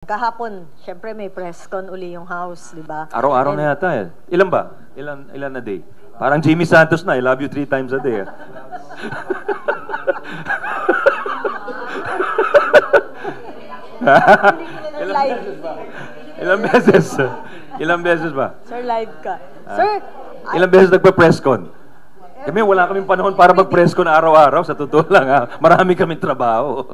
Kahapon, syempre may press con uli yung House, di ba? Araw-araw na yata eh. Ilan ba? Ilan a day? Parang Jimmy Santos na, I love you 3 times a day. Ilang beses? Ilang beses ba? Sir, live ka. Sir, Ilang beses nagpa-press con? Kami, wala kaming panahon para mag-press con araw-araw. Sa totoo lang, ha? Marami kaming trabaho.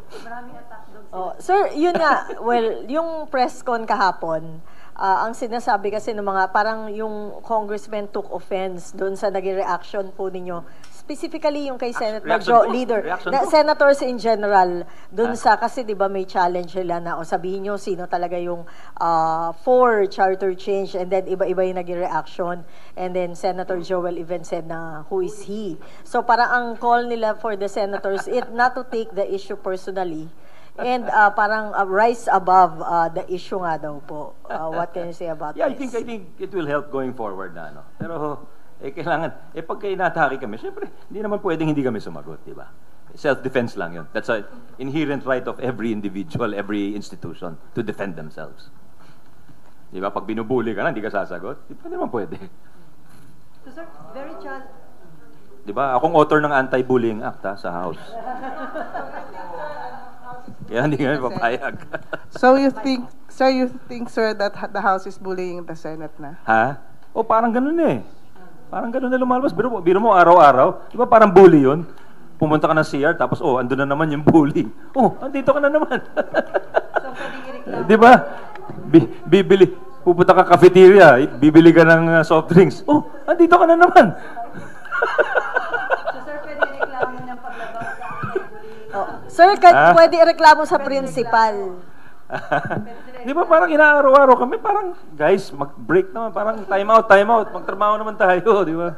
Sir, yun nga, well, yung press con kahapon, ang sinasabi kasi ng mga, parang yung congressman took offense doon sa naging reaction po ninyo. Specifically yung kay Senator senators in general, doon sa, kasi di ba may challenge sila na, o sabihin nyo sino talaga yung for charter change, and then iba-iba yung naging reaction. And then Senator Joel even said na, who is he? So parang ang call nila for the senators, not to take the issue personally, and parang rise above the issue nga daw po. What can you say about this? I think it will help going forward na, no? Pero kailangan, pagka inatake kami, syempre, hindi naman pwedeng hindi kami sumagot, di ba? Self-defense lang yun. That's an inherent right of every individual, every institution to defend themselves. Di ba? Pag binubuli ka na, hindi ka sasagot, di ba naman pwede? So, sir, very challenging. Di ba? Akong author ng Anti-Bullying Act sa House. Kaya hindi kami papayag. So you think, sir, that the House is bullying the Senate na? Ha? O parang ganun eh. Parang ganun na lumalabas. Biro mo araw-araw. Di ba parang bully yun? Pumunta ka ng CR, tapos andun na naman yung bully. Andito ka na naman. Di ba? Bibili. Pupunta ka cafeteria, bibili ka ng soft drinks. Andito ka na naman. Sir, pwede ireklamo sa principal. Di ba parang inaaraw-araw kami, parang guys, mag-break naman, parang time out, magtrabaho naman tayo, di ba?